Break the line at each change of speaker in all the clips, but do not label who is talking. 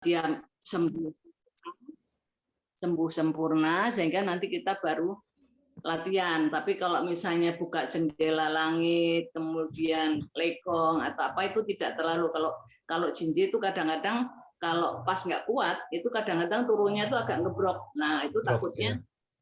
dia sembuh sempurna sehingga nanti kita baru latihan. Tapi kalau misalnya buka jendela langit, kemudian lekong atau apa itu tidak terlalu. Kalau jinji itu kadang-kadang kalau pas nggak kuat itu kadang-kadang turunnya itu agak ngebrok. Nah itu takutnya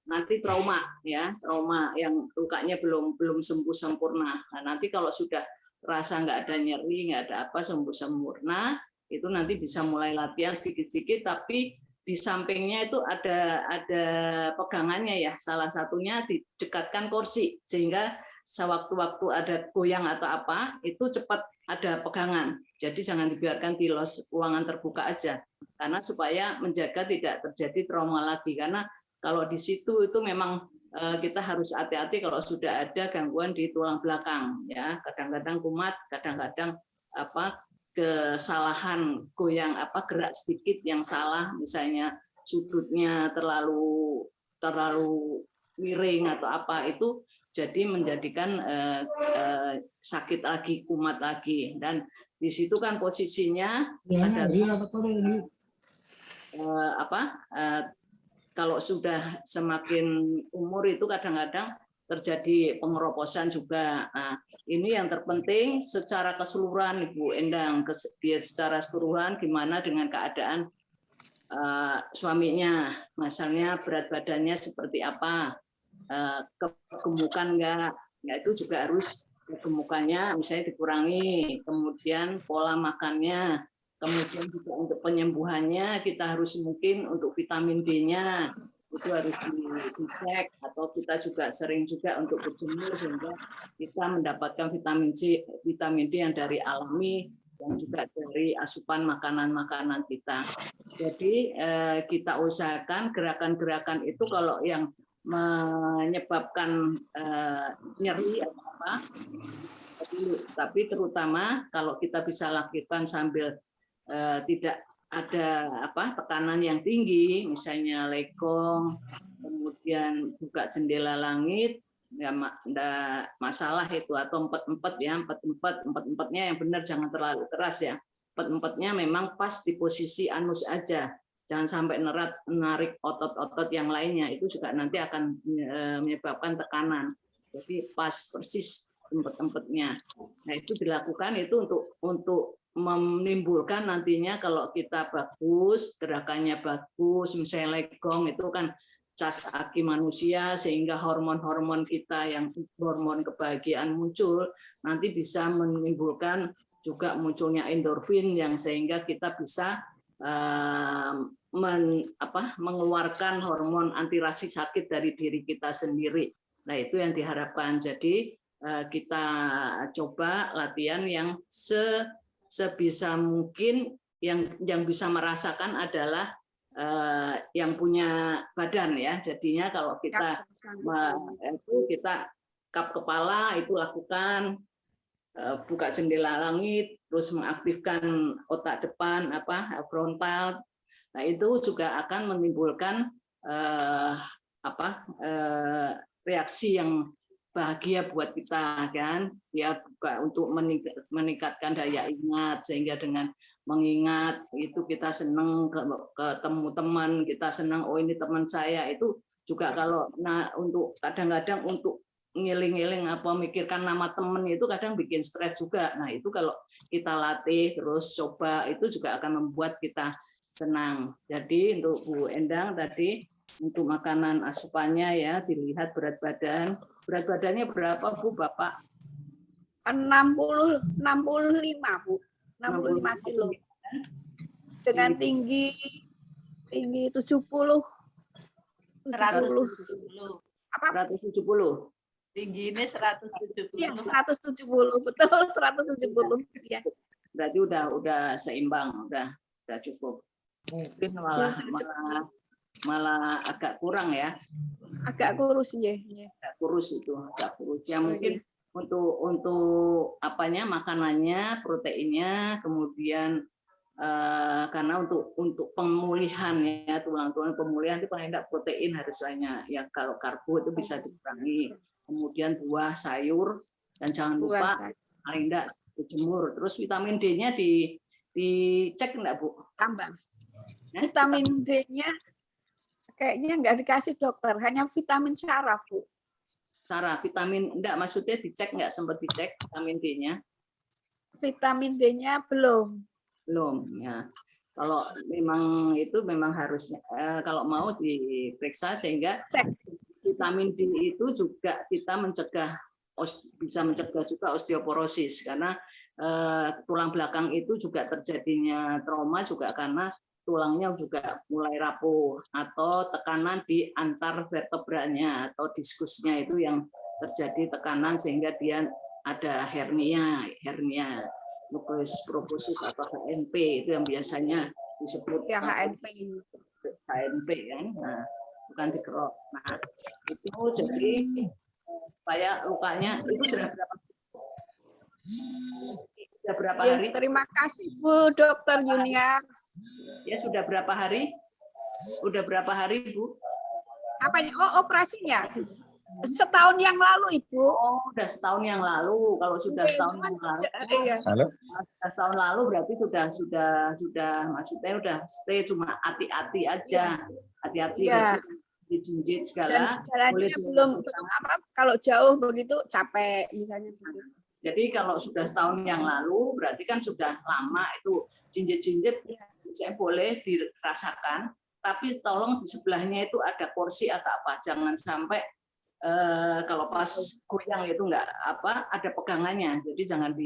nanti trauma yang lukanya belum sembuh sempurna. Nah, nanti kalau sudah rasa nggak ada nyeri, nggak ada apa, sembuh sempurna, itu nanti bisa mulai latihan sedikit-sedikit, tapi di sampingnya itu ada pegangannya ya. Salah satunya didekatkan kursi sehingga sewaktu-waktu ada goyang atau apa itu cepat ada pegangan. Jadi jangan dibiarkan di ruangan terbuka aja, karena supaya menjaga tidak terjadi trauma lagi. Karena kalau di situ itu memang kita harus hati-hati kalau sudah ada gangguan di tulang belakang ya. Kadang-kadang kumat, kadang-kadang kesalahan goyang gerak sedikit yang salah, misalnya sudutnya terlalu miring atau apa itu jadi menjadikan sakit lagi, kumat lagi. Dan di situ kan posisinya kalau sudah semakin umur itu kadang-kadang terjadi pengeroposan juga. Nah, ini yang terpenting secara keseluruhan Ibu Endang, secara keseluruhan gimana dengan keadaan suaminya, misalnya berat badannya seperti apa, kegemukan enggak, ya itu juga harus kegemukannya misalnya dikurangi, kemudian pola makannya, kemudian juga untuk penyembuhannya kita harus mungkin untuk vitamin D-nya itu harus dicek, atau kita juga sering juga untuk berjemur sehingga kita mendapatkan vitamin C, vitamin D yang dari alami dan juga dari asupan makanan-makanan kita. Jadi kita usahakan gerakan-gerakan itu kalau yang menyebabkan nyeri atau apa, tapi terutama kalau kita bisa lakukan sambil tidak ada tekanan yang tinggi, misalnya lekong, kemudian buka jendela langit, ya enggak masalah itu, atau empet-empetnya yang benar, jangan terlalu keras ya. Empet-empetnya memang pas di posisi anus aja, jangan sampai menarik otot-otot yang lainnya, itu juga nanti akan menyebabkan tekanan. Jadi pas persis empet-empetnya. Nah itu dilakukan itu untuk menimbulkan nantinya kalau kita bagus, gerakannya bagus, misalnya lekong itu kan cas aki manusia sehingga hormon-hormon kita yang hormon kebahagiaan muncul, nanti bisa menimbulkan juga munculnya endorfin yang sehingga kita bisa mengeluarkan hormon anti rasa sakit dari diri kita sendiri. Nah itu yang diharapkan. Jadi kita coba latihan yang sebisa mungkin yang bisa merasakan adalah yang punya badan ya. Jadinya kalau kita kap kepala itu lakukan, buka jendela langit, terus mengaktifkan otak depan frontal. Nah itu juga akan menimbulkan reaksi yang bahagia buat kita kan, ya juga untuk meningkatkan daya ingat, sehingga dengan mengingat itu kita senang ketemu teman, kita senang oh ini teman saya, itu juga kalau untuk kadang-kadang untuk ngiling-ngiling mikirkan nama teman itu kadang bikin stres juga. Nah itu kalau kita latih terus coba itu juga akan membuat kita senang. Jadi untuk Bu Endang tadi untuk makanan asupannya ya dilihat berat badannya berapa Bu Bapak?
65 Bu, 65 kilo dengan tinggi 70
170.
Tingginya 170.
Iya, 170, betul 170 ya.
Berarti udah seimbang, udah cukup. Mungkin malah agak kurang ya.
Agak kurus ya.
Agak kurus itu, agak kurus. Ya mungkin untuk makanannya, proteinnya, kemudian karena untuk pemulihan ya tulang pemulihan itu paling tidak protein harus banyak ya, kalau karbo itu bisa dikurangi, kemudian buah sayur, dan jangan lupa paling tidak dijemur. Terus vitamin D-nya dicek enggak Bu?
Tambah Vitamin D-nya kayaknya nggak dikasih dokter, hanya vitamin syaraf, Bu.
Sarah, vitamin enggak maksudnya dicek nggak, sempat dicek vitamin D-nya?
Vitamin D-nya belum.
Belum ya. Kalau memang itu memang harusnya kalau mau diperiksa sehingga vitamin D itu juga kita mencegah bisa mencegah juga osteoporosis karena tulang belakang itu juga terjadinya trauma juga karena tulangnya juga mulai rapuh atau tekanan di antar vertebranya atau diskusnya itu yang terjadi tekanan sehingga dia ada hernia nucleus purposus atau HNP itu yang biasanya disebut
Ya, HNP.
kan, nah, bukan dikerok. Nah itu jadi supaya lukanya itu sudah berapa
Ya,
hari?
terima kasih Bu Dokter Junior.
Ya sudah berapa hari? Udah berapa hari Bu?
Apanya? Oh, operasinya. Setahun yang lalu, Ibu.
Oh, udah setahun yang lalu. Kalau sudah setahun yang lalu,
Halo.
sudah setahun lalu berarti sudah maksudnya udah stay cuma hati-hati aja, hati-hati
Iya.
dijinjit
Dan
segala.
jalannya belum apa, kalau jauh begitu capek misalnya begitu.
Jadi kalau sudah setahun yang lalu berarti kan sudah lama itu jinjit-jinjit saya boleh dirasakan, tapi tolong di sebelahnya itu ada kursi atau apa, jangan sampai kalau pas goyang itu enggak apa ada pegangannya, jadi jangan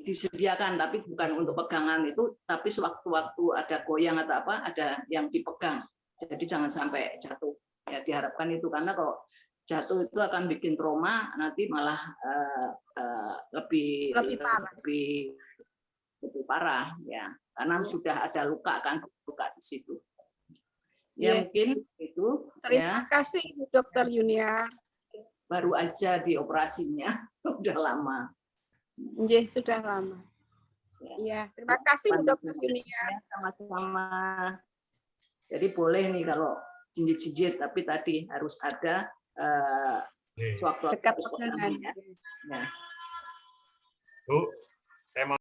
disediakan, tapi bukan untuk pegangan itu, tapi sewaktu-waktu ada goyang atau apa ada yang dipegang, jadi jangan sampai jatuh ya, diharapkan itu karena kalau jatuh itu akan bikin trauma, nanti malah lebih parah ya, karena sudah ada luka di situ. Ya mungkin itu.
Terima kasih Dokter Junior.
Baru aja dioperasinya, udah lama.
Iya, sudah lama. Iya, terima kasih Dokter Junior.
Sama-sama. Jadi boleh nih kalau jinjit-jinjit, tapi tadi harus ada sewaktu-waktu
Dekat pegangan.
ya.
Bu, saya mau